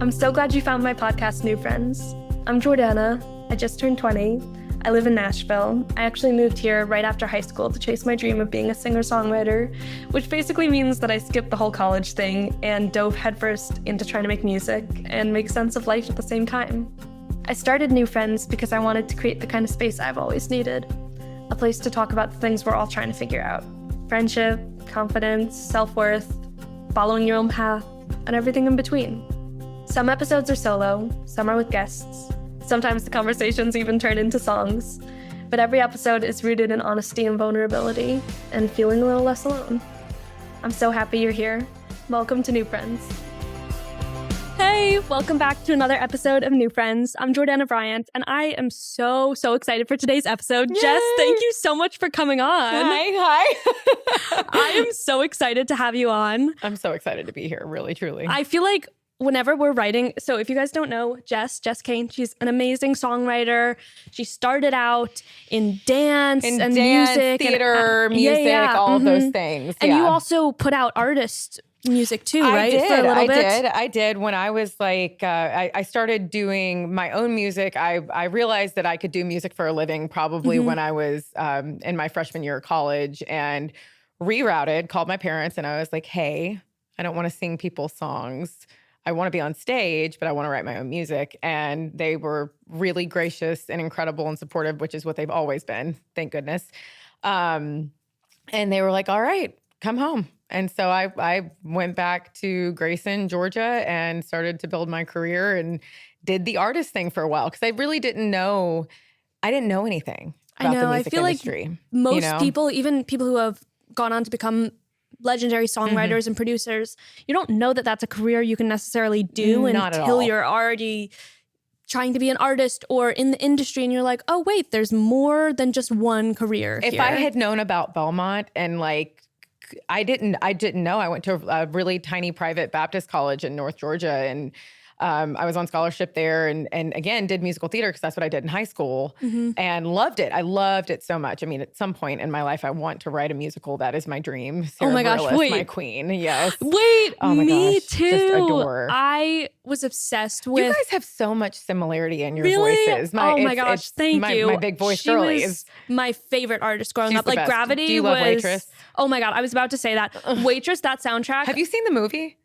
I'm so glad you found my podcast, New Friends. I'm Jordana. I just turned 20. I live in Nashville. I actually moved here right after high school to chase my dream of being a singer-songwriter, which basically means that I skipped the whole college thing and dove headfirst into trying to make music and make sense of life at the same time. I started New Friends because I wanted to create the kind of space I've always needed. A place to talk about the things we're all trying to figure out. Friendship, confidence, self-worth, following your own path, and everything in between. Some episodes are solo, some are with guests. Sometimes the conversations even turn into songs. But every episode is rooted in honesty and vulnerability, and feeling a little less alone. I'm so happy you're here. Welcome to New Friends. Hey, welcome back to another episode of New Friends. I'm Jordana Bryant, and I am so excited for today's episode. Yay! Jess, thank you so much for coming on. Hi. I am so excited to have you on. I'm so excited to be here, really, truly. I feel like whenever we're writing, so if you guys don't know, Jess Cayne, she's an amazing songwriter. She started out in dance and music. Theater, music, all of those things. And you also put out artist music too, right? I did. When I was like, I started doing my own music. I realized that I could do music for a living probably when I was in my freshman year of college, and called my parents, and I was like, hey, I don't want to sing people's songs. I want to be on stage, but I want to write my own music. And they were really gracious and incredible and supportive, which is what they've always been, thank goodness. And they were like, all right, come home. And so I went back to Grayson, Georgia, and started to build my career and did the artist thing for a while, because I really didn't know anything about the music industry. Like most people, even people who have gone on to become legendary songwriters and producers, you don't know that that's a career you can necessarily do until you're already trying to be an artist or in the industry, and you're like, oh wait, there's more than just one career here. If I had known about Belmont and I didn't know. I went to a really tiny private Baptist college in North Georgia, and I was on scholarship there, and again did musical theater because that's what I did in high school, and loved it. I loved it so much. I mean, at some point in my life, I want to write a musical. That is my dream. Sarah oh my gosh, Bareilles, wait, my queen. Yes. Wait, oh my me gosh, too. Just adore. I was obsessed with. You guys have so much similarity in your really? voices. Oh my gosh, thank you. My big voice girlie is my favorite artist growing She's up. the Like best. Gravity Do you love Waitress? Oh my God, I was about to say that. Waitress, that soundtrack. Have you seen the movie?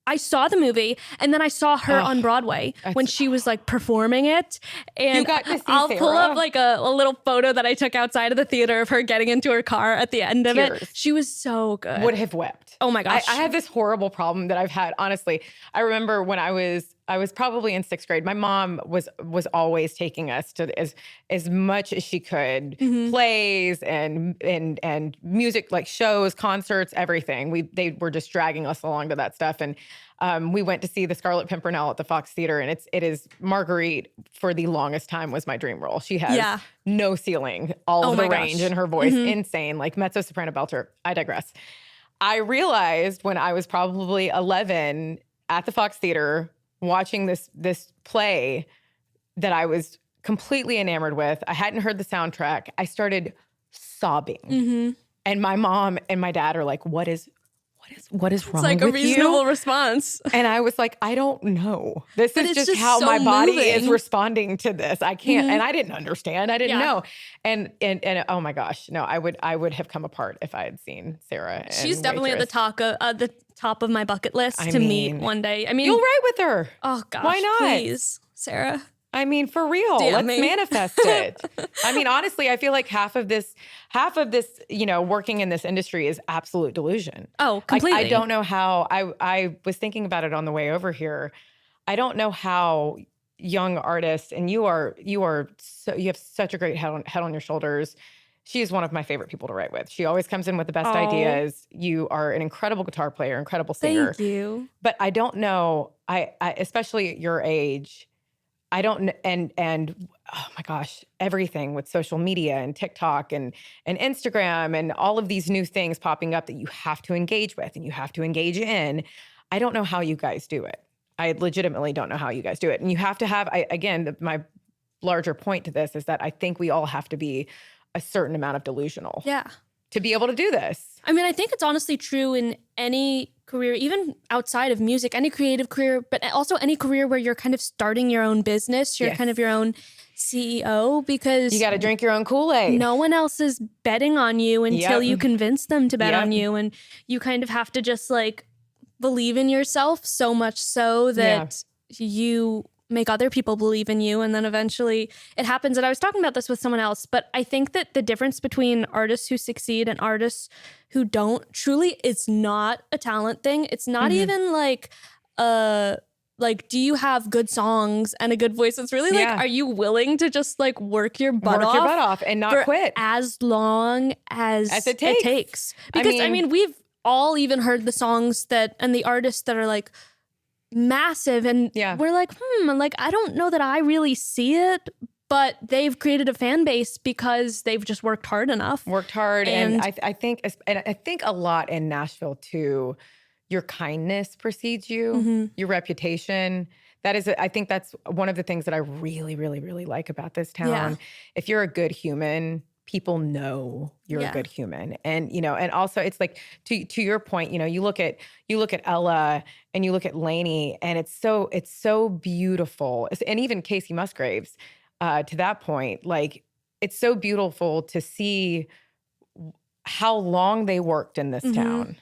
I saw the movie, and then I saw her on Broadway when she was like performing it. And you got to see I'll Sarah. pull up like a little photo that I took outside of the theater of her getting into her car at the end of it. She was so good. Would have wept. Oh my gosh. I have this horrible problem that I've had. Honestly, I remember when I was probably in 6th grade. My mom was always taking us to as much as she could, plays and music, like shows, concerts, everything. They were just dragging us along to that stuff. And we went to see the Scarlet Pimpernel at the Fox Theater, and it is Marguerite for the longest time was my dream role. She has no ceiling, all of the range in her voice, insane, like mezzo soprano belter. I digress. I realized when I was probably 11 at the Fox Theater watching this play that I was completely enamored with. I hadn't heard the soundtrack. I started sobbing. And my mom and my dad are like, what is wrong with you? It's like a reasonable response. And I was like, I don't know. This but is it's just how my body moving. is responding to this. I can't, and I didn't understand. I didn't know. And oh my gosh, no, I would have come apart if I had seen Sarah. She's definitely at the top of my bucket list to meet one day. I mean, you'll write with her. Oh gosh, why not? Please, Sarah. I mean, for real, let's manifest it. I mean, honestly, I feel like half of this, working in this industry is absolute delusion. Oh, completely. Like, I don't know how, I was thinking about it on the way over here. I don't know how young artists, and you have such a great head on your shoulders. She is one of my favorite people to write with. She always comes in with the best ideas. You are an incredible guitar player, incredible singer. Thank you. But I don't know, I especially at your age, I don't, and oh my gosh, everything with social media and TikTok and Instagram and all of these new things popping up that you have to engage with and you have to engage in. I don't know how you guys do it. I legitimately don't know how you guys do it. And you have to have, my larger point to this is that I think we all have to be a certain amount of delusional. Yeah. To be able to do this. I mean, I think it's honestly true in any career, even outside of music, any creative career, but also any career where you're kind of starting your own business, you're kind of your own CEO, because you got to drink your own Kool-Aid. No one else is betting on you until you convince them to bet on you. And you kind of have to just like believe in yourself so much so that you make other people believe in you. And then eventually it happens. And I was talking about this with someone else, but I think that the difference between artists who succeed and artists who don't truly, it's not a talent thing. It's not even like, do you have good songs and a good voice? It's really like, are you willing to just like work your butt off and not quit as long as it takes? Because I mean, we've all even heard the songs and the artists that are like massive, and we're like, like, I don't know that I really see it, but they've created a fan base because they've just worked hard enough. And I think a lot in Nashville too, your kindness precedes you, your reputation. I think that's one of the things that I really, really, really like about this town. Yeah. If you're a good human, people know you're a good human. And, and also it's like, to your point, you look at Ella and you look at Lainey, and it's so beautiful. And even Casey Musgraves, to that point, like, it's so beautiful to see how long they worked in this town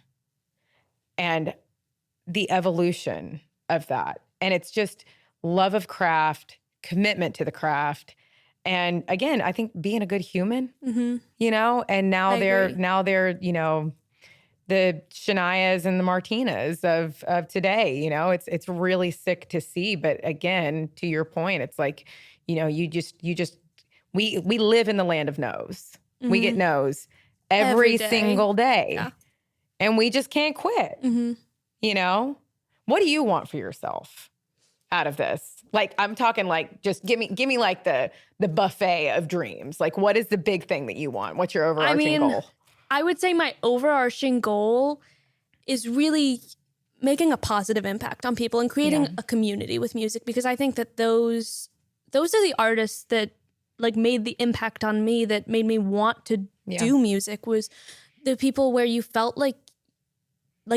and the evolution of that. And it's just love of craft, commitment to the craft. And again, I think being a good human, and now they're, the Shanias and the Martinas of today, it's really sick to see. But again, to your point, it's like, we live in the land of no's. We get no's every single day. Yeah. And we just can't quit. What do you want for yourself out of this? Like, I'm talking like, just give me like the buffet of dreams. Like, what is the big thing that you want? What's your overarching goal? I would say my overarching goal is really making a positive impact on people and creating a community with music, because I think that those are the artists that like made the impact on me, that made me want to do music, was the people where you felt like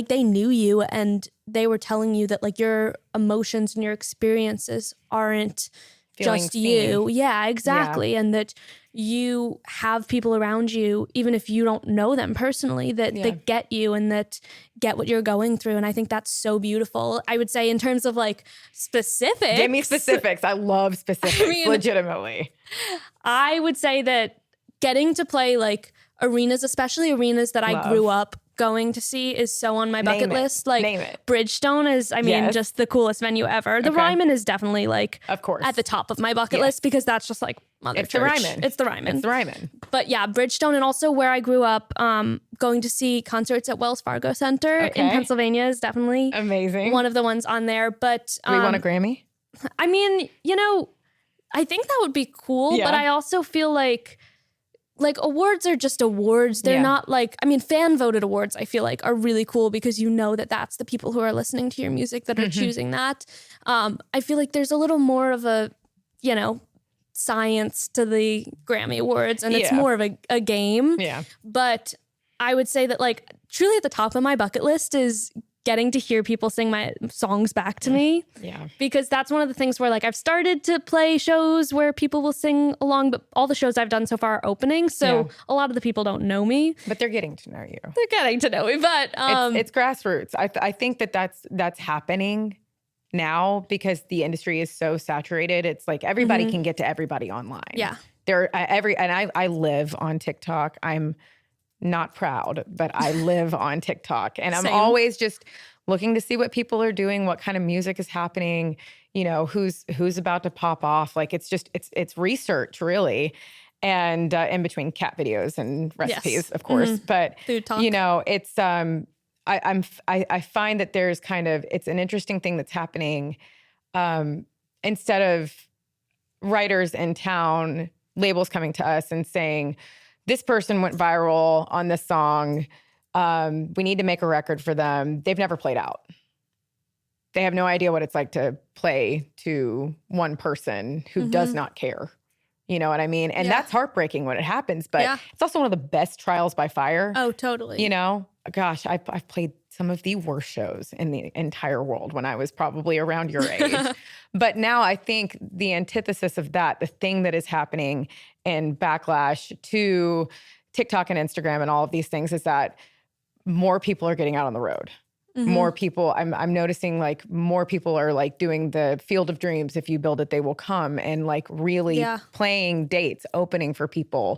they knew you and they were telling you that like your emotions and your experiences aren't feeling just seen. You. Yeah, exactly. Yeah. And that you have people around you, even if you don't know them personally, that get you and that get what you're going through. And I think that's so beautiful. I would say in terms of like specifics. Give me specifics. I love specifics, legitimately. I would say that getting to play like arenas, especially arenas that I grew up going to see, is so on my bucket list. Like Bridgestone is, just the coolest venue ever. The Ryman is definitely like, of course, at the top of my bucket list, because that's just like Mother Church. It's the Ryman. But yeah, Bridgestone, and also where I grew up, going to see concerts at Wells Fargo Center in Pennsylvania is definitely amazing. One of the ones on there. But do we want a Grammy? I mean, I think that would be cool, but I also feel like awards are just awards. They're not like, fan voted awards, I feel like, are really cool, because that that's the people who are listening to your music that are choosing that. I feel like there's a little more of a, science to the Grammy Awards, and it's more of a game. Yeah. But I would say that like truly at the top of my bucket list is getting to hear people sing my songs back to me. Yeah. Because that's one of the things where like I've started to play shows where people will sing along, but all the shows I've done so far are opening. So a lot of the people don't know me. But they're getting to know you. They're getting to know me, but it's grassroots. I think that's happening now because the industry is so saturated. It's like everybody can get to everybody online. Yeah. I live on TikTok. I'm not proud, but I live on TikTok, and I'm always just looking to see what people are doing, what kind of music is happening, who's about to pop off. Like it's research really. And in between cat videos and recipes, of course, but food talk. It's I find that there's it's an interesting thing that's happening. Instead of writers in town, labels coming to us and saying, this person went viral on this song. We need to make a record for them. They've never played out. They have no idea what it's like to play to one person who does not care. You know what I mean? And that's heartbreaking when it happens, but it's also one of the best trials by fire. Oh, totally. Gosh, I've played some of the worst shows in the entire world when I was probably around your age. But now I think the antithesis of that, the thing that is happening in backlash to TikTok and Instagram and all of these things, is that more people are getting out on the road. More people, I'm noticing like more people are like doing the Field of Dreams. If you build it, they will come, and like really playing dates, opening for people,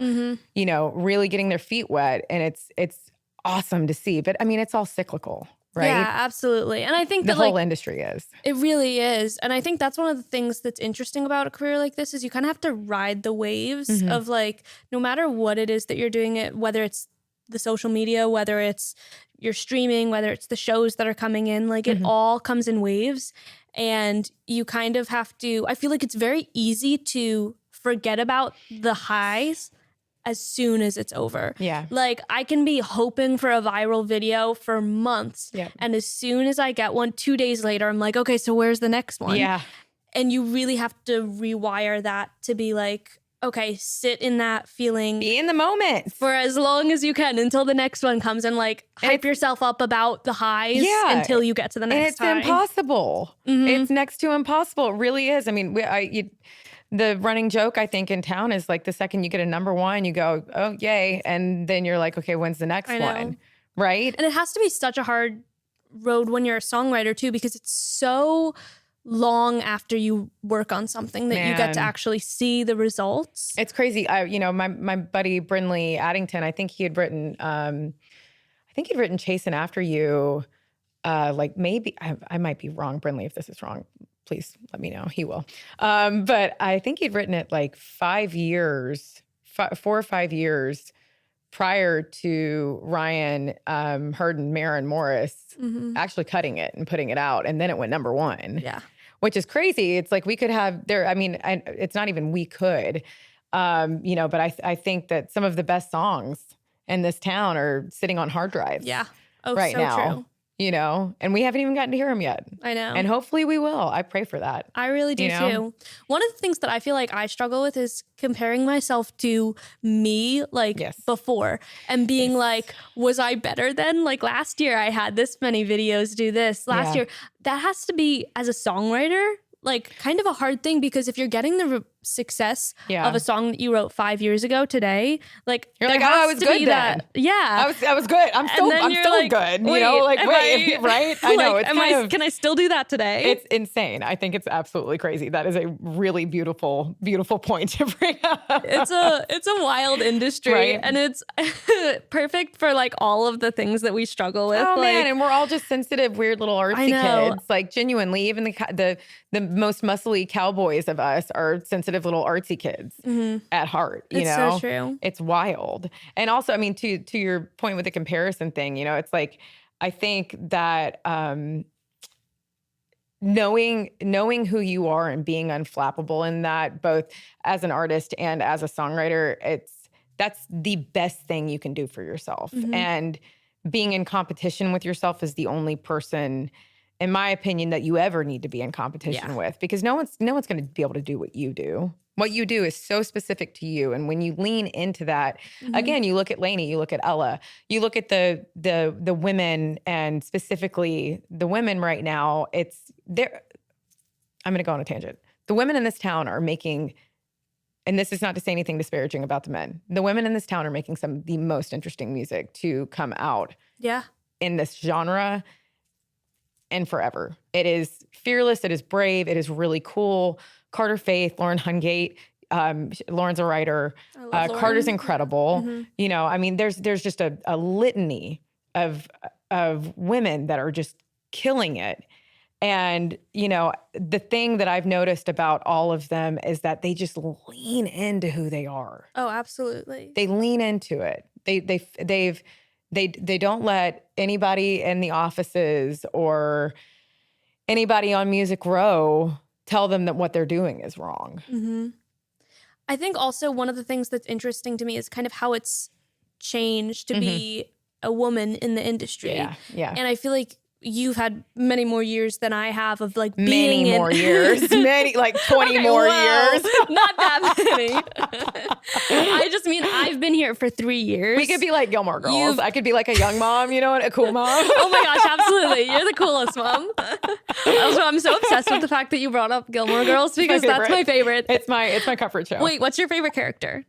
you know, really getting their feet wet. And it's awesome to see. But I mean, it's all cyclical, right? Yeah, absolutely. And I think the that whole industry is. It really is. And I think that's one of the things that's interesting about a career like this is you kind of have to ride the waves of like, no matter what it is that you're doing it, whether it's the social media, whether it's your streaming, whether it's the shows that are coming in, like it all comes in waves. And you kind of have to, I feel like it's very easy to forget about the highs as soon as it's over. Yeah. Like I can be hoping for a viral video for months. Yep. And as soon as I get one, 2 days later, I'm like, okay, so where's the next one? Yeah. And you really have to rewire that to be like, okay, sit in that feeling. Be in the moment. For as long as you can until the next one comes, and like hype yourself up about the highs until you get to the next high. And it's impossible. It's next to impossible. It really is. I mean, the running joke, I think, in town is like the second you get a number one, you go, oh, yay. And then you're like, okay, when's the next one? Right? And it has to be such a hard road when you're a songwriter, too, because it's so long after you work on something that you get to actually see the results. It's crazy. My buddy Brinley Addington, I think he had written Chasing After You. Like maybe I might be wrong, Brinley, if this is wrong, please let me know. He will. But I think he'd written it like 4 or 5 years prior to Ryan Hurd and Maren Morris actually cutting it and putting it out. And then it went number one. Yeah. Which is crazy. It's like we could have there. I mean, it's not even we could, but I think that some of the best songs in this town are sitting on hard drives. Yeah. Oh, right so now. True. And we haven't even gotten to hear them yet. I know. And hopefully we will. I pray for that. I really do too. One of the things that I feel like I struggle with is comparing myself to me before and being like, was I better then? Like last year I had this many videos do this. Last year, that has to be, as a songwriter, like kind of a hard thing, because if you're getting the success of a song that you wrote 5 years ago today, like you're like, oh, I was good then. Yeah, I was good. I'm still like, good. Wait, right? I know. It's can I still do that today? It's insane. I think it's absolutely crazy. That is a really beautiful, beautiful point to bring up. It's a wild industry, and it's perfect for like all of the things that we struggle with. Oh man, and we're all just sensitive, weird little artsy kids. Like genuinely, even the most muscly cowboys of us are sensitive little artsy kids at heart. You know, so true. It's wild. And also, I mean, to your point with the comparison thing, it's like I think that knowing who you are and being unflappable in that, both as an artist and as a songwriter, that's the best thing you can do for yourself. And being in competition with yourself is the only person, in my opinion, that you ever need to be in competition with, because no one's going to be able to do what you do. What you do is so specific to you. And when you lean into that, again, you look at Lainey, you look at Ella, you look at the women, and specifically the women right now, I'm going to go on a tangent. The women in this town are making, and this is not to say anything disparaging about the men, the women in this town are making some of the most interesting music to come out in this genre. And forever. It is fearless. It is brave. It is really cool. Carter Faith, Lauren Hungate, Lauren's a writer. Carter's incredible. I mean, there's just a litany of women that are just killing it. And, the thing that I've noticed about all of them is that they just lean into who they are. Oh, absolutely. They lean into it. They don't let anybody in the offices or anybody on Music Row tell them that what they're doing is wrong. I think also one of the things that's interesting to me is kind of how it's changed to be a woman in the industry. Yeah. And I feel like you've had many more years than I have of like Many being more years. Many, like 20 more years. Not that many. I just mean I've been here for 3 years. We could be like Gilmore Girls. I could be like a young mom, you know, a cool mom. Oh my gosh, absolutely. You're the coolest mom. Also, I'm so obsessed with the fact that you brought up Gilmore Girls because that's my favorite. It's my comfort show. Wait, what's your favorite character?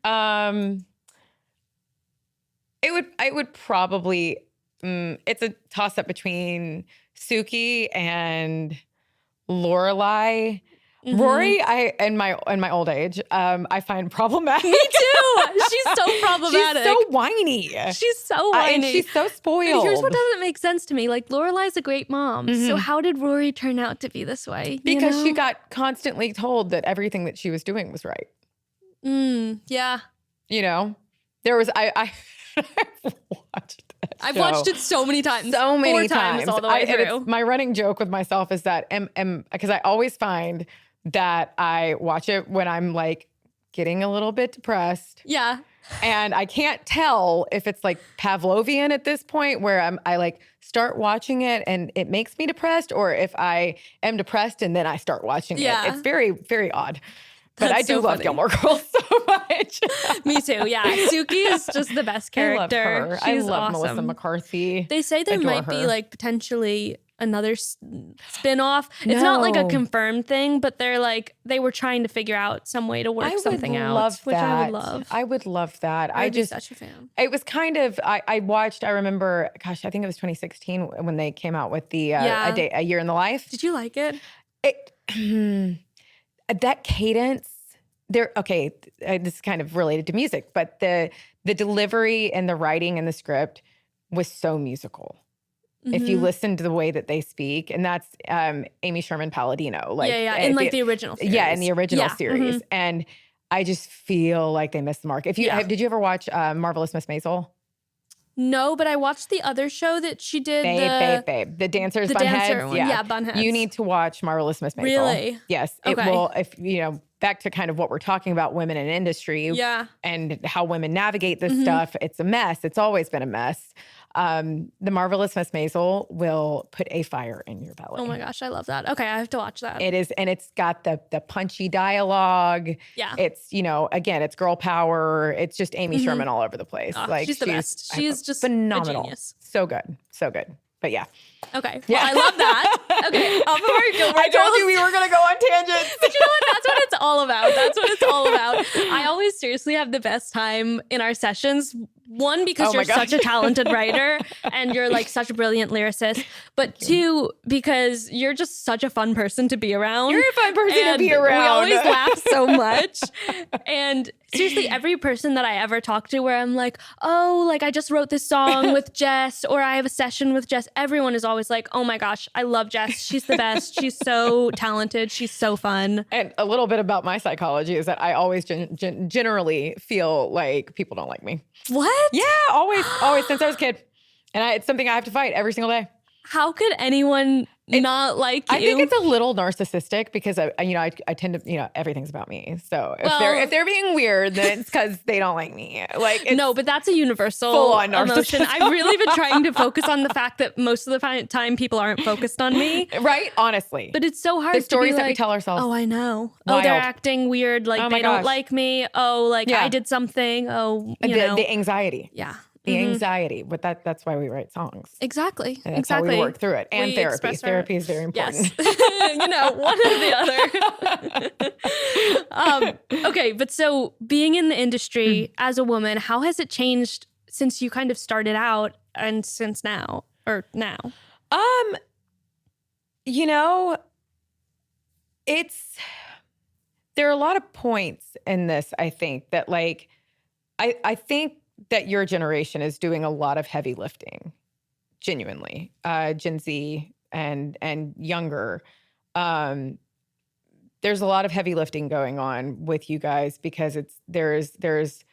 It would probably it's a toss up between Suki and Lorelai. Mm-hmm. Rory, in my old age, I find problematic. Me too. She's so problematic. She's so whiny. She's so whiny. And she's so spoiled. And here's what doesn't make sense to me. Like, Lorelai's a great mom. Mm-hmm. So how did Rory turn out to be this way? Because she got constantly told that everything that she was doing was right. Yeah. You know, there was, I've watched that I've show watched it so many times. So many 4 times all the way through. My running joke with myself is that, because I always find that I watch it when I'm like getting a little bit depressed. Yeah. And I can't tell if it's like Pavlovian at this point where I like start watching it and it makes me depressed, or if I am depressed and then I start watching it. It's very, very odd. But I do love Gilmore Girls so much. Me too. Yeah. Suki is just the best character. I love her. She's I love awesome. Melissa McCarthy. They say there might be like potentially another spin-off. No. It's not like a confirmed thing, but they were trying to figure out some way to work something out. Which I would love. I would love that. I'd be such a fan. It was kind of, I watched, I remember, gosh, I think it was 2016 when they came out with the A Year in the Life. Did you like it? That cadence, this is kind of related to music, but the delivery and the writing and the script was so musical. Mm-hmm. If you listen to the way that they speak, and that's Amy Sherman Palladino. In the original series. Yeah, in the original series. Mm-hmm. And I just feel like they missed the mark. Did you ever watch Marvelous Miss Maisel? No, but I watched the other show that she did. Babe. The Dancers, the Bunheads. One. Yeah, Bunheads. You need to watch Marvelous Miss Maisel. Really? Yes. It will, if back to kind of what we're talking about, women in industry. Yeah. And how women navigate this stuff. It's a mess. It's always been a mess. The Marvelous Miss Maisel will put a fire in your belly. Oh my gosh, I love that. Okay, I have to watch that. It is, and it's got the punchy dialogue. Yeah. It's, again, it's girl power. It's just Amy Sherman all over the place. Oh, she's the best. She's just phenomenal. A genius. So good. So good. But yeah. Okay. Well, I love that. Okay. I told you we were going to go on tangents. But you know what? That's what it's all about. That's what it's all about. I always seriously have the best time in our sessions. One, because you're such a talented writer and you're like such a brilliant lyricist. But two, because you're just such a fun person to be around. You're a fun person to be around. We always laugh so much. And seriously, every person that I ever talk to where I'm like, oh, like I just wrote this song with Jess, or I have a session with Jess. Everyone is always like, oh my gosh, I love Jess. She's the best. She's so talented. She's so fun. And a little bit about my psychology is that I always generally feel like people don't like me. What? Yeah, always since I was a kid. And it's something I have to fight every single day. How could anyone not like you? I think it's a little narcissistic because I tend to, everything's about me. So if they're being weird, then it's because they don't like me. No, but that's a universal full-on emotion. I've really been trying to focus on the fact that most of the time people aren't focused on me. Right? Honestly. But it's so hard. The stories to be that we tell ourselves. Oh, I know. Wild. Oh, they're acting weird. Like they don't like me. Oh, I did something. Oh, the anxiety. Yeah. The anxiety, but that's why we write songs. Exactly. And that's how we work through it. And therapy. Therapy is very important. Yes. One or the other. Okay, but so being in the industry as a woman, how has it changed since you kind of started out and since now or now? There are a lot of points in this, I think, that I think that your generation is doing a lot of heavy lifting, genuinely. Gen Z and younger. There's a lot of heavy lifting going on with you guys because there's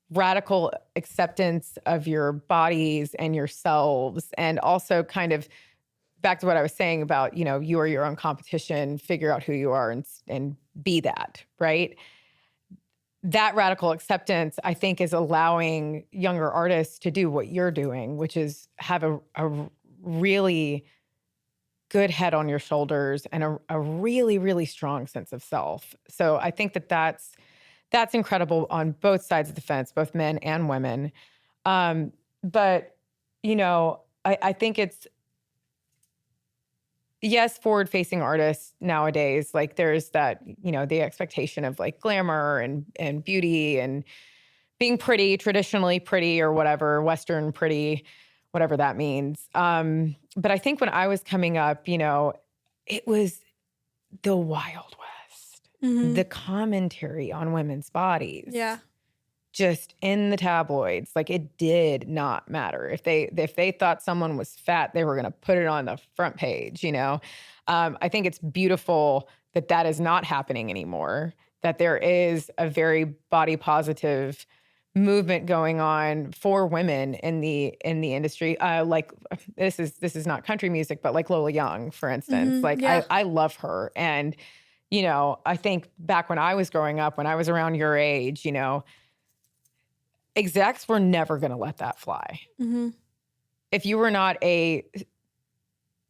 radical acceptance of your bodies and yourselves, and also kind of back to what I was saying about, you are your own competition, figure out who you are and be that, right? That radical acceptance, I think, is allowing younger artists to do what you're doing, which is have a really good head on your shoulders and a really, really strong sense of self. So I think that that's incredible on both sides of the fence, both men and women. But, you know, I think it's, yes, forward-facing artists nowadays, like there's that, you know, the expectation of like glamour and beauty and being pretty, traditionally pretty or whatever, Western pretty, whatever that means. But I think when I was coming up, you know, it was the Wild West, the commentary on women's bodies. Yeah. Just in the tabloids, like it did not matter. If they thought someone was fat, they were going to put it on the front page, you know? I think it's beautiful that that is not happening anymore, that there is a very body positive movement going on for women in the industry. Like this is not country music, but like Lola Young, for instance. Like I love her. And, you know, I think back when I was growing up, when I was around your age, you know, execs were never going to let that fly. If you were not a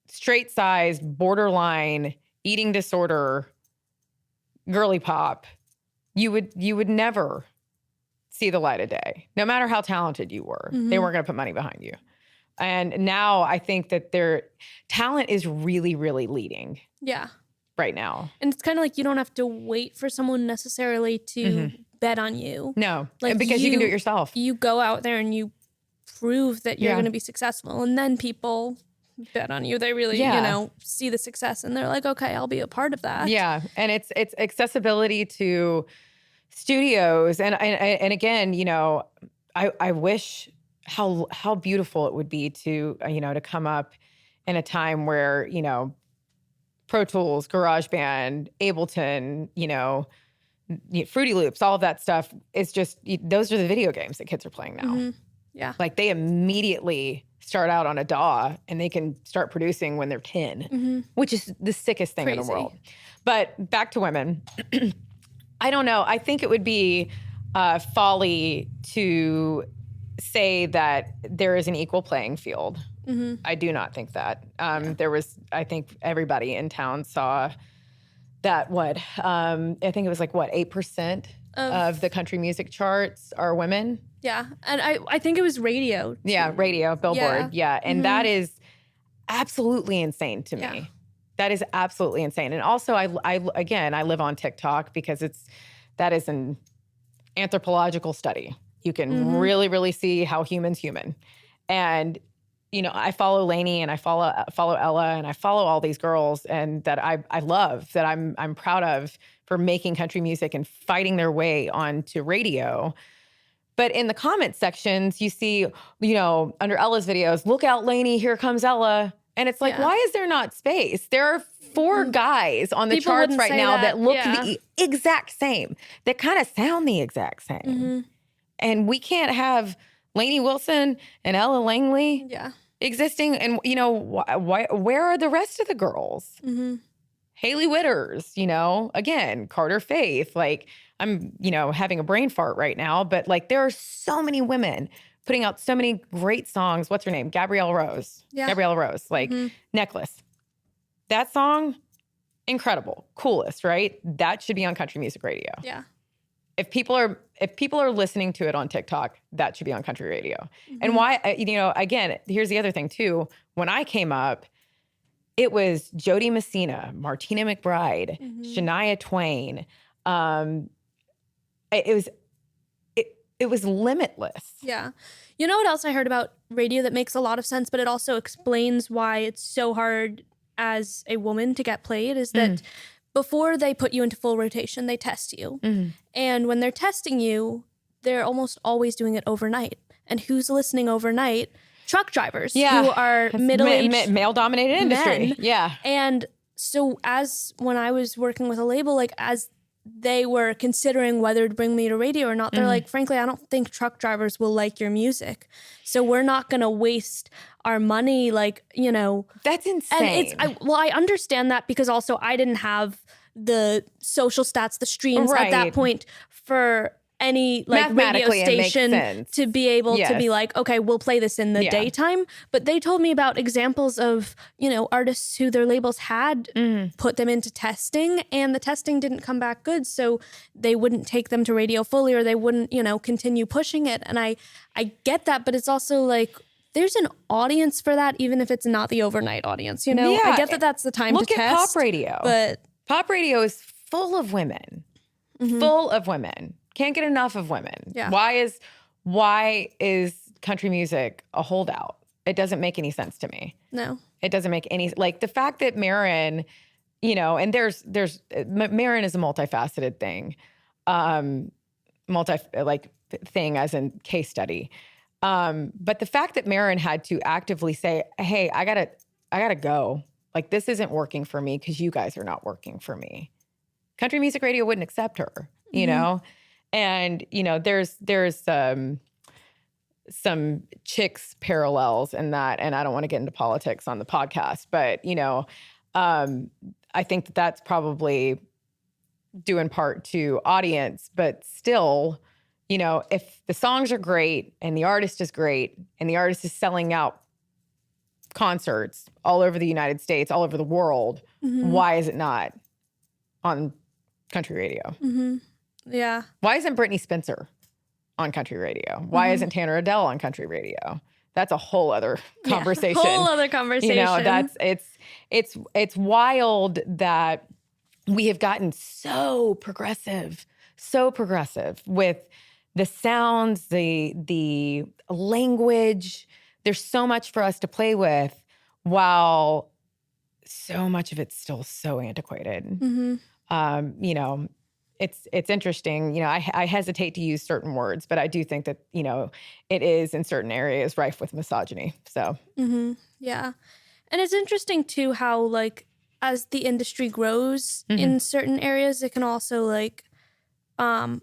straight-sized, borderline, eating disorder, girly pop, you would never see the light of day. No matter how talented you were, they weren't going to put money behind you. And now I think that their talent is really, really leading. Yeah. Right now. And it's kind of like you don't have to wait for someone necessarily to bet on you. No, like because you can do it yourself. You go out there and you prove that you're going to be successful. And then people bet on you. They really, you know, see the success and they're like, okay, I'll be a part of that. Yeah. And it's accessibility to studios. And again, you know, I wish how beautiful it would be to, you know, to come up in a time where, you know, Pro Tools, GarageBand, Ableton, you know, Fruity Loops, all of that stuff is just, those are the video games that kids are playing now. Yeah. Like they immediately start out on a DAW and they can start producing when they're 10, which is the sickest thing in the world. But back to women. I don't know. I think it would be folly to say that there is an equal playing field. I do not think that. I think everybody in town saw that I think it was like 8% of the country music charts are women. Yeah. And I think it was radio. Yeah, radio, Billboard. Yeah. And that is absolutely insane to me. Yeah. That is absolutely insane. And also I live on TikTok because that is an anthropological study. You can really, really see how humans human. And you know, I follow Lainey and I follow Ella and I follow all these girls and that I love, that I'm proud of for making country music and fighting their way onto radio. But in the comment sections, you see, you know, under Ella's videos, look out, Lainey, here comes Ella. And it's like, why is there not space? There are 4 guys on the charts right now that look the exact same, that kind of sound the exact same. And we can't have Lainey Wilson and Ella Langley existing. And, you know, where are the rest of the girls? Haley Witters, you know, again, Carter Faith. Like, I'm, you know, having a brain fart right now. But, like, there are so many women putting out so many great songs. What's her name? Gabrielle Rose. Yeah. Gabrielle Rose. Like, Necklace. That song, incredible. Coolest, right? That should be on country music radio. Yeah. If people are listening to it on TikTok, that should be on country radio. And why, you know, again, here's the other thing too. When I came up, it was Jody Messina, Martina McBride, Shania Twain. It was limitless. Yeah. You know what else I heard about radio that makes a lot of sense, but it also explains why it's so hard as a woman to get played is that before they put you into full rotation, they test you. And when they're testing you, they're almost always doing it overnight. And who's listening overnight? Truck drivers who are middle-aged male-dominated industry. Men. Yeah. And so when I was working with a label, like as they were considering whether to bring me to radio or not, they're like, frankly, I don't think truck drivers will like your music. So we're not going to waste our money, like, you know. That's insane. And I understand that because also I didn't have the social stats, the streams at that point for any like radio Mathematically, it makes station sense. to be able to be Yes. like, okay, we'll play this in the Yeah. daytime. But they told me about examples of, you know, artists who their labels had put them into testing and the testing didn't come back good. So they wouldn't take them to radio fully, or they wouldn't, you know, continue pushing it. And I get that, but it's also like, there's an audience for that, even if it's not the overnight audience, you know? Yeah. I get that that's the time Look to at test. pop radio. But Pop radio is full of women. Full of women. Can't get enough of women. Yeah. Why is country music a holdout? It doesn't make any sense to me. no. It doesn't make any, like the fact that Marin, you know, and Marin is a multifaceted thing. Thing as in case study. But the fact that Marin had to actively say, hey, I gotta go. Like, this isn't working for me because you guys are not working for me. Country music radio wouldn't accept her, you know? And, you know, there's some chicks parallels in that, and I don't want to get into politics on the podcast, but, you know, I think that that's probably due in part to audience, but still, you know, if the songs are great and the artist is great and the artist is selling out concerts all over the United States, all over the world, why is it not on country radio? Yeah. Why isn't Brittany Spencer on country radio? Why isn't Tanner Adele on country radio? That's a whole other conversation. Whole other conversation. You know, it's wild that we have gotten so progressive with the sounds, the language. There's so much for us to play with, while so much of it's still so antiquated. You know, it's interesting. You know, I hesitate to use certain words, but I do think that, you know, it is in certain areas rife with misogyny. So Yeah. And it's interesting too how, like, as the industry grows in certain areas, it can also like kind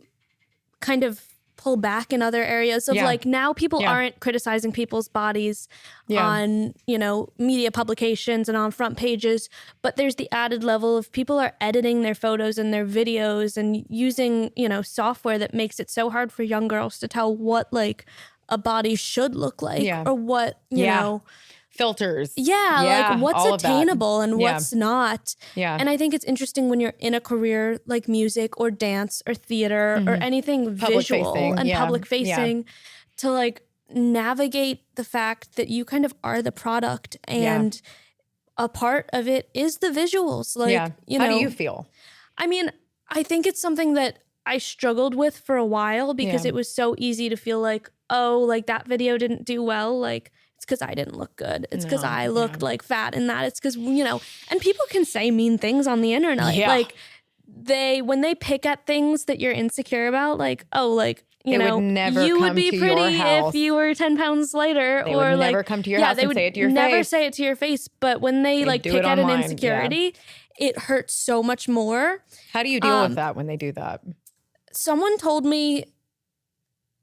of pull back in other areas of like, now people aren't criticizing people's bodies on, you know, media publications and on front pages, but there's the added level of people are editing their photos and their videos and using, you know, software that makes it so hard for young girls to tell what like a body should look like or what, you know, filters. Like what's attainable and what's not. Yeah. And I think it's interesting when you're in a career like music or dance or theater or anything Public visual facing. and public facing to like navigate the fact that you kind of are the product and a part of it is the visuals. Like, you know, how do you feel? I mean, I think it's something that I struggled with for a while because it was so easy to feel like, oh, like that video didn't do well. Like, it's because I didn't look good. It's because I looked like fat in that. It's because, you know, and people can say mean things on the internet. Like when they pick at things that you're insecure about, like, oh, like, you know, you would be pretty if you were 10 pounds lighter. They or would like, never come to your house and say it to your face. Never say it to your face. But when they like pick at an online, insecurity, it hurts so much more. How do you deal with that when they do that? Someone told me,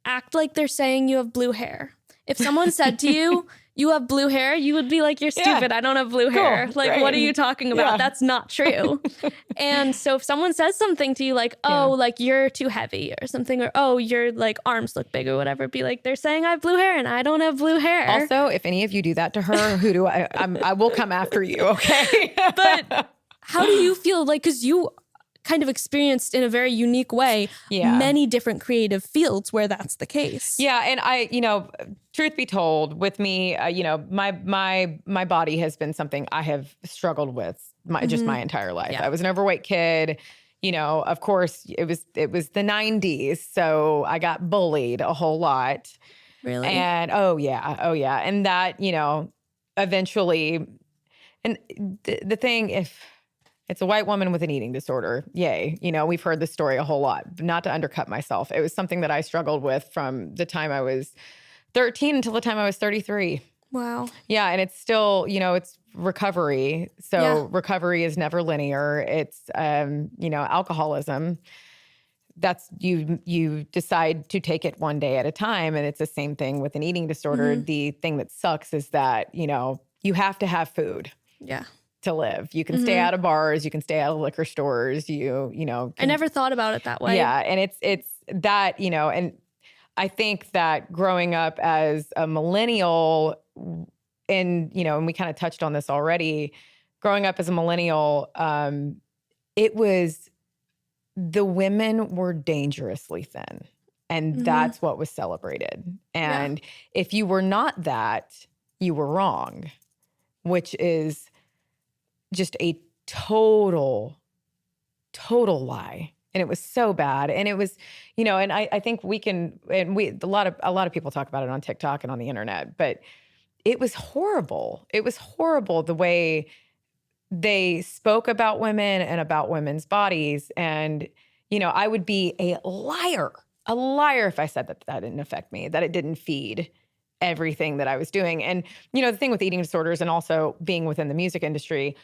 act like they're saying you have blue hair. If someone said to you, you have blue hair, you would be like, you're stupid. I don't have blue hair. Like, great. What are you talking about? That's not true. And so if someone says something to you like, oh, like you're too heavy or something, or oh, your like arms look big or whatever, be like, they're saying I have blue hair and I don't have blue hair. Also, if any of you do that to her, who do I will come after you, okay? But how do you feel like, because you kind of experienced in a very unique way many different creative fields where that's the case. Yeah, and I, you know, truth be told, with me, you know, my body has been something I have struggled with just my entire life. I was an overweight kid. You know, of course, it was the 90s, so I got bullied a whole lot. Really? And oh yeah, and that, you know, eventually, and the thing, if it's a white woman with an eating disorder, yay. You know, we've heard this story a whole lot. Not to undercut myself. It was something that I struggled with from the time I was 13 until the time I was 33. Wow. Yeah, and it's still, you know, it's recovery. So recovery is never linear. It's, you know, alcoholism. That's you decide to take it one day at a time. And it's the same thing with an eating disorder. The thing that sucks is that, you know, you have to have food. Yeah. To live. You can stay out of bars, you can stay out of liquor stores, you know. I never thought about it that way. Yeah, and that, and I think that growing up as a millennial and we kind of touched on this already, growing up as a millennial, it was, the women were dangerously thin, and that's what was celebrated. And if you were not that, you were wrong, which is just a total lie. And it was so bad. And it was, and I think a lot of people talk about it on TikTok and on the internet, but it was horrible. It was horrible the way they spoke about women and about women's bodies. And, I would be a liar if I said that didn't affect me, that it didn't feed everything that I was doing. And, the thing with eating disorders and also being within the music industry,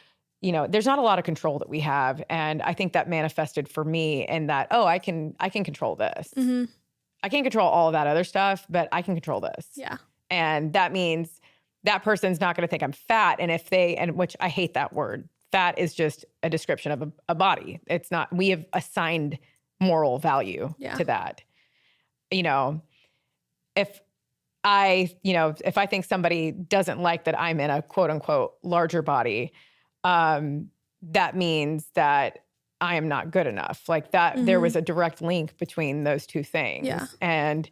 there's not a lot of control that we have. And I think that manifested for me in that, I can control this. I can't control all of that other stuff, but I can control this. Yeah. And that means that person's not going to think I'm fat. And which I hate that word. Fat is just a description of a body. It's not, we have assigned moral value to that. If I think somebody doesn't like that I'm in a quote unquote larger body, that means that I am not good enough. Like that, there was a direct link between those two things. Yeah. And,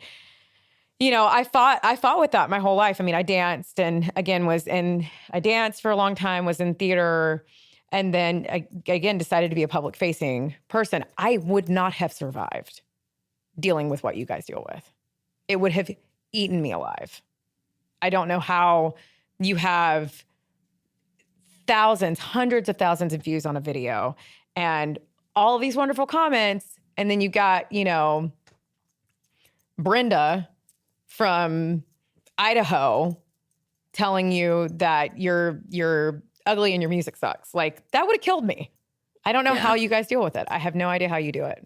I fought with that my whole life. I mean, I danced and again, I danced for a long time, was in theater, and then again, decided to be a public facing person. I would not have survived dealing with what you guys deal with. It would have eaten me alive. I don't know how you have thousands, hundreds of thousands of views on a video and all of these wonderful comments. And then you got, Brenda from Idaho telling you that you're ugly and your music sucks. Like that would have killed me. I don't know how you guys deal with it. I have no idea how you do it.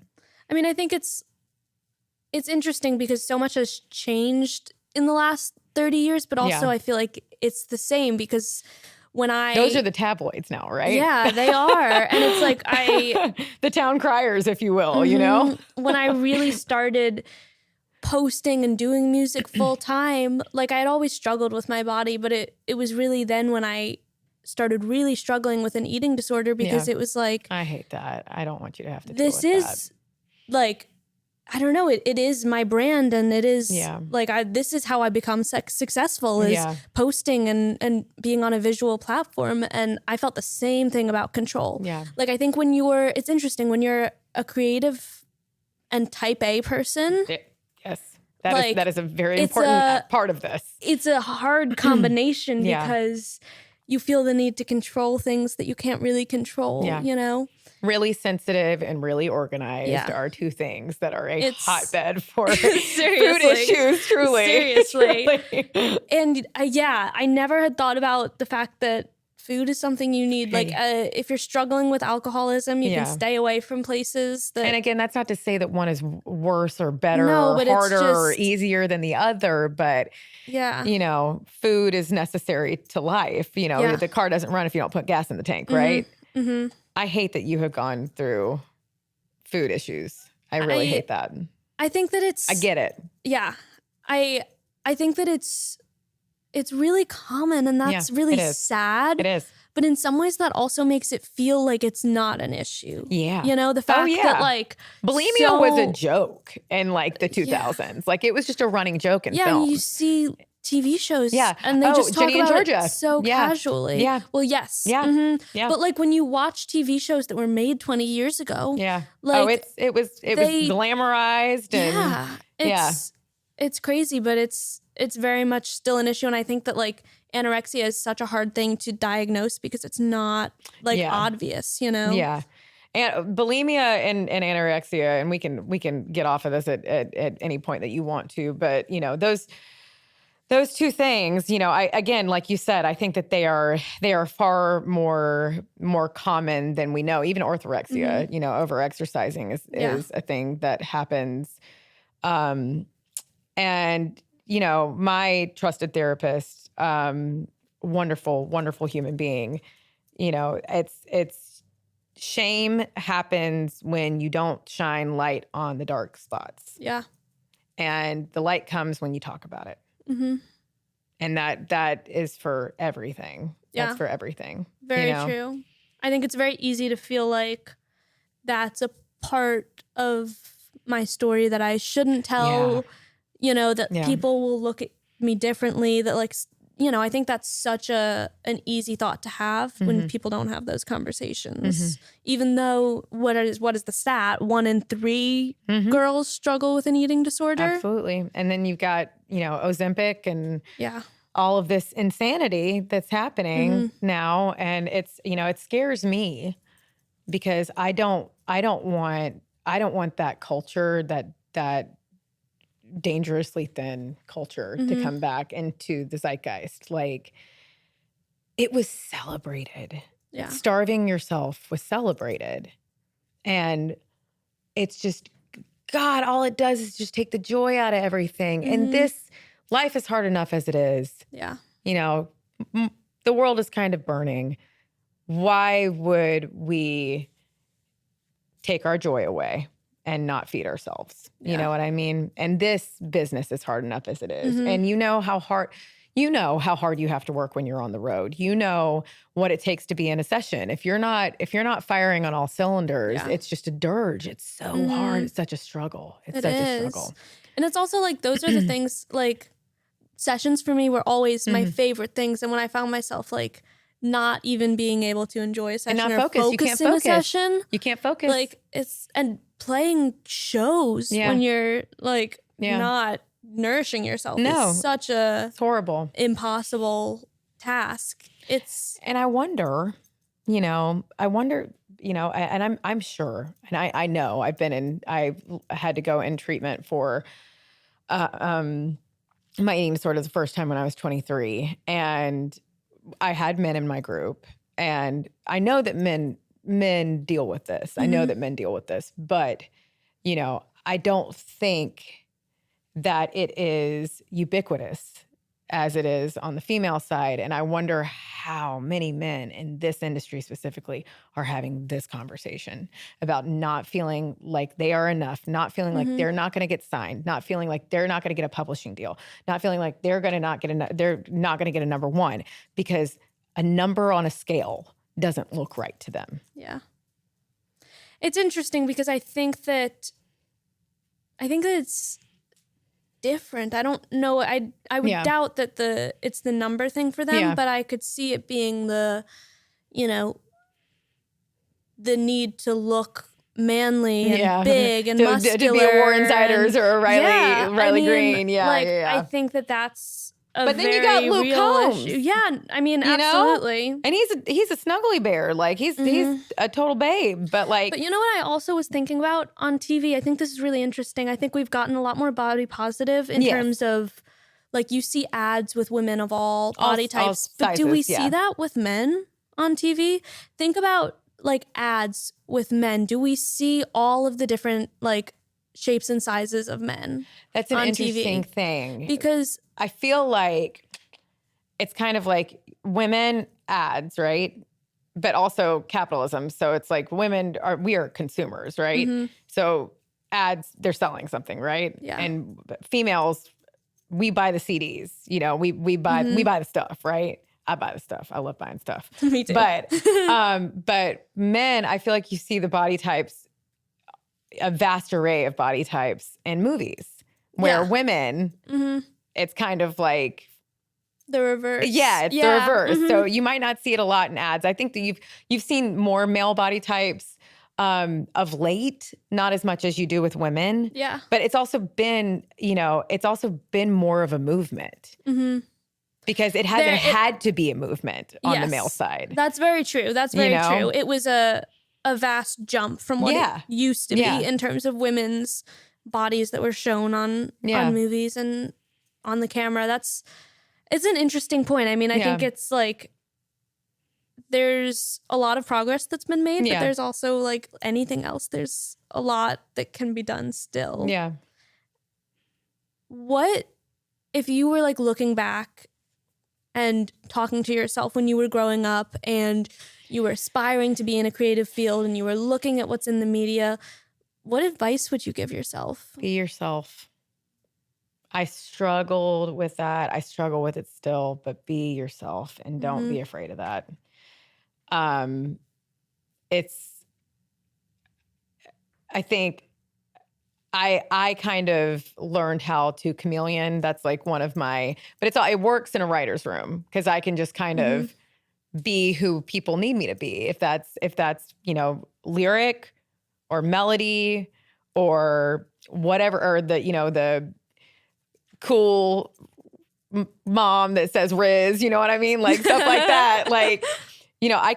I mean, I think it's interesting because so much has changed in the last 30 years, but also I feel like it's the same because those are the tabloids now, right? Yeah, they are. And it's like the town criers, if you will, When I really started posting and doing music full time, like I had always struggled with my body, but it was really then when I started really struggling with an eating disorder because it was like, I hate that. I don't want you to have to deal with that. Like, I don't know, it is my brand and it is like, this is how I become successful is posting and being on a visual platform. And I felt the same thing about control. Yeah. Like, I think it's interesting when you're a creative and type A person. Yes. That is a very important part of this. It's a hard combination because you feel the need to control things that you can't really control, Really sensitive and really organized are two things that are a hotbed for food issues, truly. Seriously. And I never had thought about the fact that food is something you need. Like if you're struggling with alcoholism, you can stay away from places that... And again, that's not to say that one is worse or better or harder or easier than the other, but food is necessary to life. The car doesn't run if you don't put gas in the tank, right? Mm-hmm. I hate that you have gone through food issues. I really hate that. I think that I get it. Yeah. I think that it's really common and that's really sad. It is. But in some ways that also makes it feel like it's not an issue. Yeah. The fact that like bulimia was a joke in like the 2000s. Yeah. Like it was just a running joke in film. Yeah, you see TV shows and they just talk Ginny about and Georgia. it so casually. Yeah. Well, yes. Yeah. Mm-hmm. Yeah. But like when you watch TV shows that were made 20 years ago. Yeah. Like it was glamorized and it's crazy, but it's very much still an issue. And I think that like anorexia is such a hard thing to diagnose because it's not like obvious, Yeah. And bulimia and anorexia, and we can get off of this at any point that you want to, but those two things, I again, like you said, I think that they are far more common than we know. Even orthorexia, over-exercising is a thing that happens. And my trusted therapist, wonderful, wonderful human being, shame happens when you don't shine light on the dark spots. Yeah. And the light comes when you talk about it. Mm-hmm. And that is for everything. Yeah. That's for everything. Very true. I think it's very easy to feel like that's a part of my story that I shouldn't tell, that people will look at me differently, that like, I think that's such an easy thought to have when people don't have those conversations. Even though what is the stat? 1 in 3 girls struggle with an eating disorder. Absolutely. And then you've got, Ozempic and all of this insanity that's happening now. And it's, it scares me because I don't want that culture, that dangerously thin culture to come back into the zeitgeist. Like, it was celebrated. Yeah. Starving yourself was celebrated. And it's just, God, all it does is just take the joy out of everything. And this life is hard enough as it is. Yeah. The world is kind of burning. Why would we take our joy away and not feed ourselves? You know what I mean? And this business is hard enough as it is. And you know how hard you have to work when you're on the road. You know what it takes to be in a session. If you're not firing on all cylinders, it's just a dirge. It's so hard. It's such a struggle. It's such a struggle. And it's also like, those are the things, like, sessions for me were always my favorite things. And when I found myself like not even being able to enjoy a session and not or focus. You can't in focus. a session, you can't focus. Like, and playing shows when you're like not nourishing yourself is such it's horrible, impossible task. And I wonder, and I'm sure, and I know I had to go in treatment for my eating disorder the first time when I was 23, and I had men in my group, and I know that men deal with this. I know that men deal with this, but I don't think that it is ubiquitous as it is on the female side. And I wonder how many men in this industry specifically are having this conversation about not feeling like they are enough, not feeling like they're not going to get signed, not feeling like they're not going to get a publishing deal, not feeling like they're not going to get a number one because a number on a scale doesn't look right to them. Yeah. It's interesting because I think that it's different. I don't know. I would doubt that it's the number thing for them, but I could see it being the need to look manly and big and muscular. To be a Warren Ziders or a Riley Green. I think that's but then you got Luke Combs. Issue. Yeah, I mean, absolutely. And he's a snuggly bear. Like he's a total babe. But you know what I also was thinking about on TV? I think this is really interesting. I think we've gotten a lot more body positive in terms of, like, you see ads with women of all body types. But do we see that with men on TV? Think about like ads with men. Do we see all of the different like shapes and sizes of men? That's an on interesting TV? Thing. Because I feel like it's kind of like women ads, right? But also capitalism. So it's like we are consumers, right? So ads, they're selling something, right? Yeah. And females, we buy the CDs, we buy the stuff, right? I buy the stuff. I love buying stuff. Me too. But men, I feel like you see the body types, a vast array of body types in movies, where women, it's kind of like the reverse. Yeah, it's the reverse. So you might not see it a lot in ads. I think that you've seen more male body types of late, not as much as you do with women. Yeah. But it's also been, more of a movement. Because it hasn't had to be a movement on the male side. That's very true. That's very true. It was a vast jump from what it used to be in terms of women's bodies that were shown on movies and on the camera. It's an interesting point. I mean, I think it's like there's a lot of progress that's been made, but there's also like anything else, there's a lot that can be done still. Yeah. What if you were like looking back and talking to yourself when you were growing up and you were aspiring to be in a creative field and you were looking at what's in the media, what advice would you give yourself? Be yourself. I struggled with that. I struggle with it still, but be yourself and don't be afraid of that. I think I kind of learned how to chameleon. That's like one of my, but it works in a writer's room because I can just kind of be who people need me to be. If that's, lyric or melody or whatever, or the cool mom that says Riz, you know what I mean? Like stuff like that. Like, I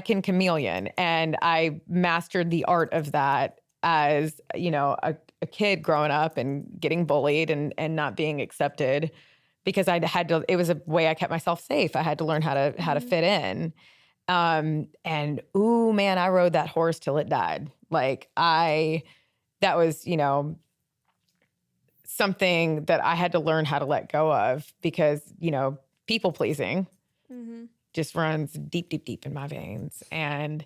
can chameleon, and I mastered the art of that as, a kid growing up and getting bullied and not being accepted because it was a way I kept myself safe. I had to learn how to fit in. And ooh, man, I rode that horse till it died. Like that was, something that I had to learn how to let go of because, people pleasing just runs deep, deep, deep in my veins. And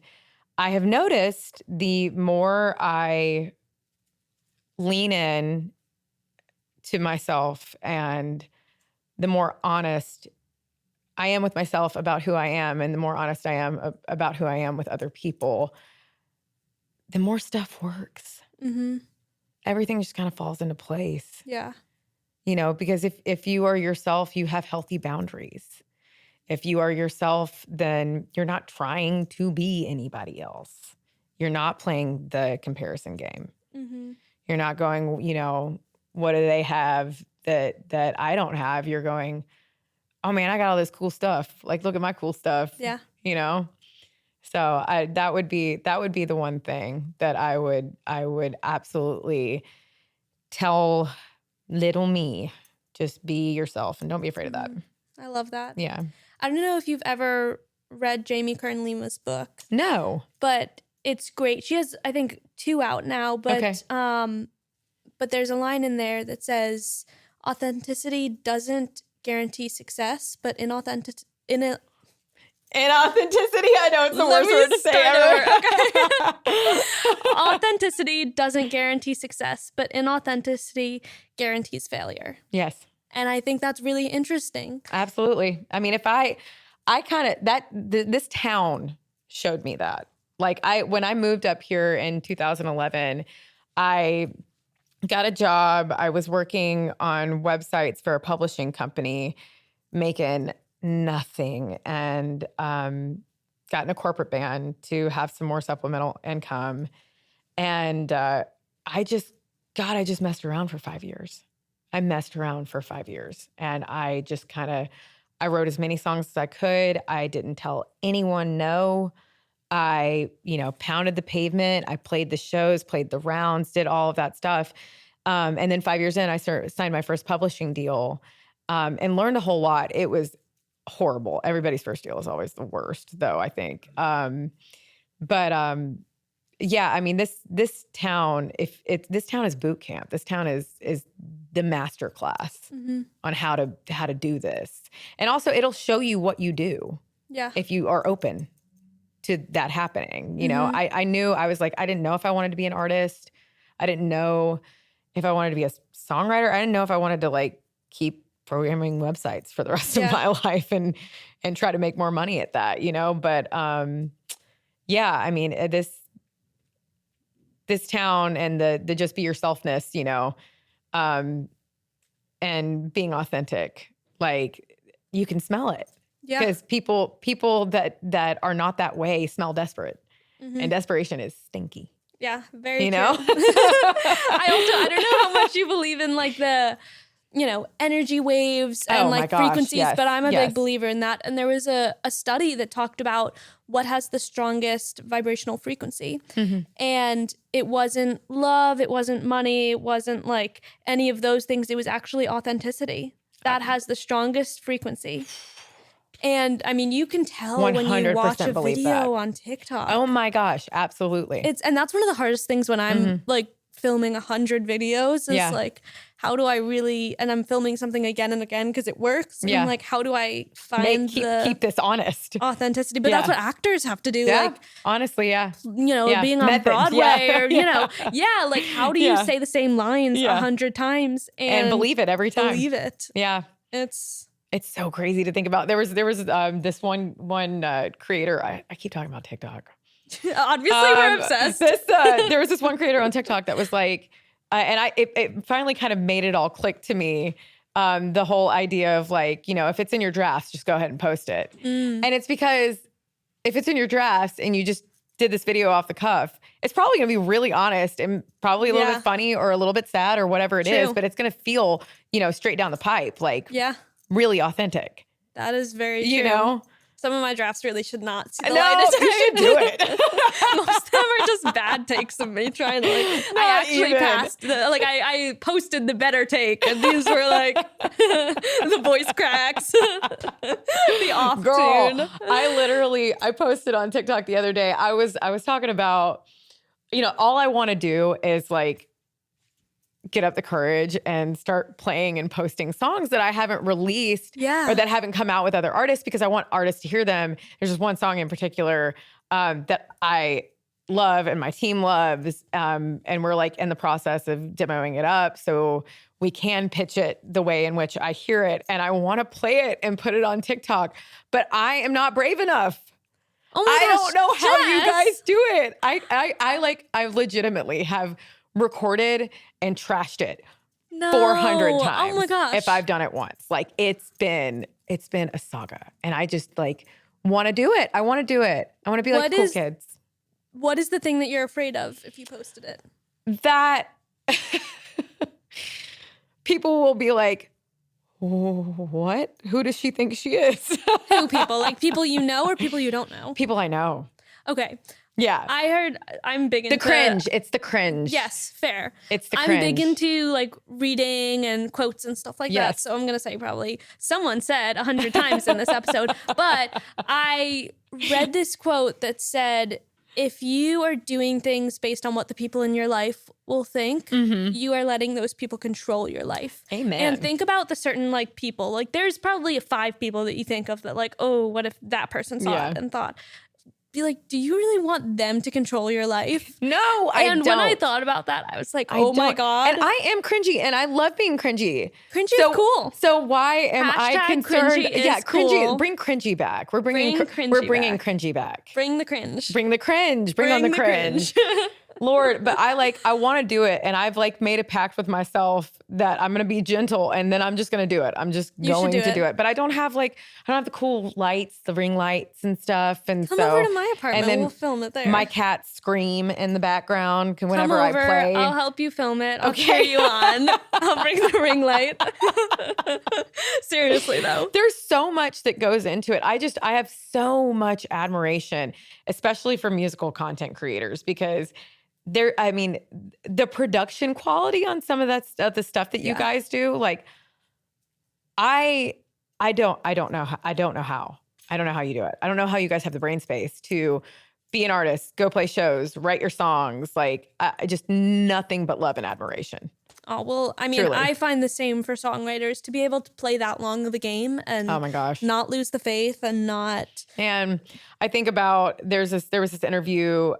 I have noticed the more I lean in to myself and the more honest I am with myself about who I am and the more honest I am about who I am with other people, the more stuff works. Everything just kind of falls into place. Yeah. Because if you are yourself, you have healthy boundaries. If you are yourself, then you're not trying to be anybody else. You're not playing the comparison game. You're not going, what do they have that I don't have? You're going, oh man, I got all this cool stuff. Like, look at my cool stuff. Yeah. So that would be the one thing that I would absolutely tell little me. Just be yourself and don't be afraid of that. I love that. Yeah. I don't know if you've ever read Jamie Kern Lima's book. No. But it's great. She has, I think, 2 out now. But okay. But there's a line in there that says, authenticity doesn't guarantee success, but inauthenticity, I know it's the worst word to say ever. Okay. Authenticity doesn't guarantee success, but inauthenticity guarantees failure. Yes. And I think that's really interesting. Absolutely. I mean, if I kind of, this town showed me that. Like when I moved up here in 2011, I got a job. I was working on websites for a publishing company, making nothing, and got in a corporate band to have some more supplemental income. And I just messed around for 5 years. I messed around for 5 years, and I just I wrote as many songs as I could. I didn't tell anyone no. I, pounded the pavement. I played the shows, played the rounds, did all of that stuff. And then 5 years in, I signed my first publishing deal, and learned a whole lot. It was horrible. Everybody's first deal is always the worst, though, I think. Yeah, I mean, this town, this town is boot camp. This town is the master class on how to do this. And also it'll show you what you do. Yeah. If you are open to that happening. I knew, I was like, I didn't know if I wanted to be an artist. I didn't know if I wanted to be a songwriter. I didn't know if I wanted to keep programming websites for the rest of my life and try to make more money at that, but yeah, I mean, this town and the just be yourselfness, and being authentic, you can smell it. Yeah. Because people that are not that way smell desperate, and desperation is stinky. Yeah, very true. I don't know how much you believe in the, energy waves and frequencies, yes, but I'm a big believer in that. And there was a study that talked about what has the strongest vibrational frequency. And it wasn't love, it wasn't money, it wasn't any of those things. It was actually authenticity that has the strongest frequency. And I mean, you can tell when you watch a video on TikTok. Oh my gosh, absolutely. And that's one of the hardest things when I'm filming 100 videos is Yeah. like, how do I really, and I'm filming something again and again because it works. Yeah. And like, how do I find keep this honest. authenticity? But Yeah. that's what actors have to do. Yeah, Like, honestly, yeah. you know, Yeah. being on Method. Broadway Yeah. or, you know, like how do you Yeah. say the same lines Yeah. 100 times And believe it every time. Believe it. Yeah. It's so crazy to think about. There was this one creator. I keep talking about TikTok. obviously we're obsessed. There was this one creator on TikTok that was like, and it finally kind of made it all click to me. The whole idea of like, you know, if it's in your drafts, just go ahead and post it. And it's because if it's in your drafts and you just did this video off the cuff, it's probably going to be really honest and probably a little bit funny or a little bit sad or whatever it is, but it's going to feel, you know, straight down the pipe, like really authentic. That is very true. You know? Some of my drafts really should not see the No, light of day. you should do it. Most of them are just bad takes of me trying to like. I actually passed. I posted the better take, and these were like the voice cracks, the off tune. I posted on TikTok the other day. I was talking about, you know, all I want to do is like get up the courage and start playing and posting songs that I haven't released or that haven't come out with other artists because I want artists to hear them. There's just one song in particular that I love and my team loves. And we're like in the process of demoing it up so we can pitch it the way in which I hear it. And I want to play it and put it on TikTok, but I am not brave enough. Oh my I gosh, don't know how Jess. you guys do it. I legitimately have recorded and trashed it 400 times. Oh my gosh. If I've done it once. Like it's been a saga. And I just like want to do it. I want to do it. I want to be like cool kids. What is the thing that you're afraid of if you posted it? That people will be like, what? Who does she think she is? Who people? Like people you know or people you don't know? People I know. Okay. Yeah. I heard I'm big into the cringe. It's the cringe. Yes, fair. It's the I'm cringe. big into like reading and quotes and stuff like that. So I'm going to say probably someone said 100 times in this episode, but I read this quote that said, if you are doing things based on what the people in your life will think, you are letting those people control your life. Amen. And think about the certain like people, like there's probably 5 people that you think of that like, oh, what if that person saw it and thought, be like, do you really want them to control your life? No, I don't. And when I thought about that, I was like, oh my God. And I am cringy and I love being cringy. Cringy is cool. So why am I Hashtag concerned? cringy is Cringy. cool. Bring cringy back. We're bringing Bring cringy back. Bring the cringe. Bring the cringe. Bring on the cringe. Lord, but I want to do it. And I've like made a pact with myself that I'm going to be gentle and then I'm just going to do it. I'm just going to do it. But I don't have the cool lights, the ring lights and stuff. And Come over to my apartment. and then we'll film it there. my cats scream in the background whenever Come over, I play. I'll help you film it. I'll cheer you on. I'll bring the ring light. Seriously though. There's so much that goes into it. I have so much admiration, especially for musical content creators, because the production quality on some of that stuff, the stuff that you guys do, like I don't know how you do it. I don't know how you guys have the brain space to be an artist, go play shows, write your songs. Like I just nothing but love and admiration. Oh, well, I mean, Truly. I find the same for songwriters to be able to play that long of a game and Oh my gosh. not lose the faith and not. And I think about there was this interview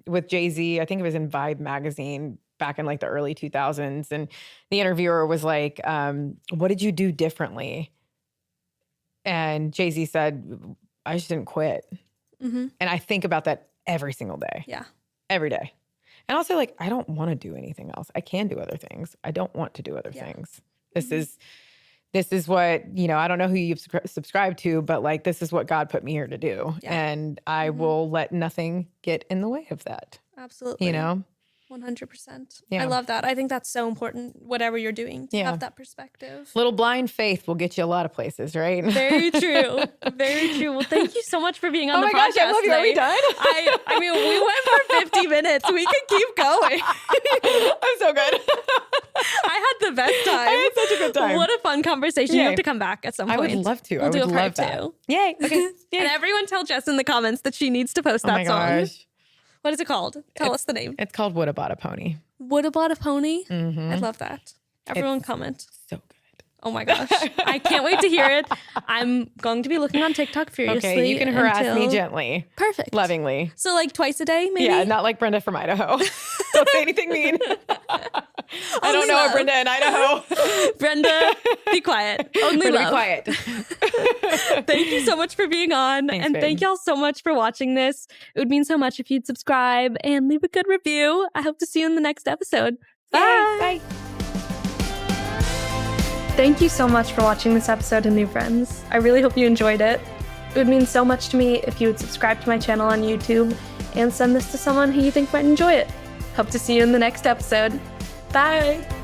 with Jay-Z. I think it was in Vibe magazine back in like the early 2000s. And the interviewer was like, what did you do differently? And Jay-Z said, I just didn't quit. Mm-hmm. And I think about that every single day. Yeah. Every day. And also like, I don't want to do anything else. I can do other things. I don't want to do other things. This is what, I don't know who you subscribe to, but like, this is what God put me here to do. Yeah. And I will let nothing get in the way of that. Absolutely. 100%. Yeah. I love that. I think that's so important, whatever you're doing, to have that perspective. Little blind faith will get you a lot of places, right? Very true. Very true. Well, thank you so much for being on the podcast. Oh my gosh, I love you. Are we today. done? I mean, we went for 50 minutes. We could keep going. I'm so good. I had the best time. I had such a good time. What a fun conversation. Yay. You have to come back at some I point. would love to. We'll I do would a love part that. 2. Yay. Okay. Yay. And everyone tell Jess in the comments that she needs to post that Oh my song. gosh. What is it called? Tell us the name. It's called Woulda Bought a Pony. Woulda Bought a Pony? Mm-hmm. I love that. Everyone comment. So good. Oh my gosh. I can't wait to hear it. I'm going to be looking on TikTok furiously. Okay, you can harass me gently. Perfect. Lovingly. So like twice a day, maybe? Yeah, not like Brenda from Idaho. Don't say anything mean. I don't know love. a Brenda in Idaho. Brenda, be quiet. Only Brenda, love. be quiet. Thank you so much for being on. Thanks, and babe. thank y'all so much for watching this. It would mean so much if you'd subscribe and leave a good review. I hope to see you in the next episode. Bye. Bye. Thank you so much for watching this episode of New Friends. I really hope you enjoyed it. It would mean so much to me if you would subscribe to my channel on YouTube and send this to someone who you think might enjoy it. Hope to see you in the next episode. Bye!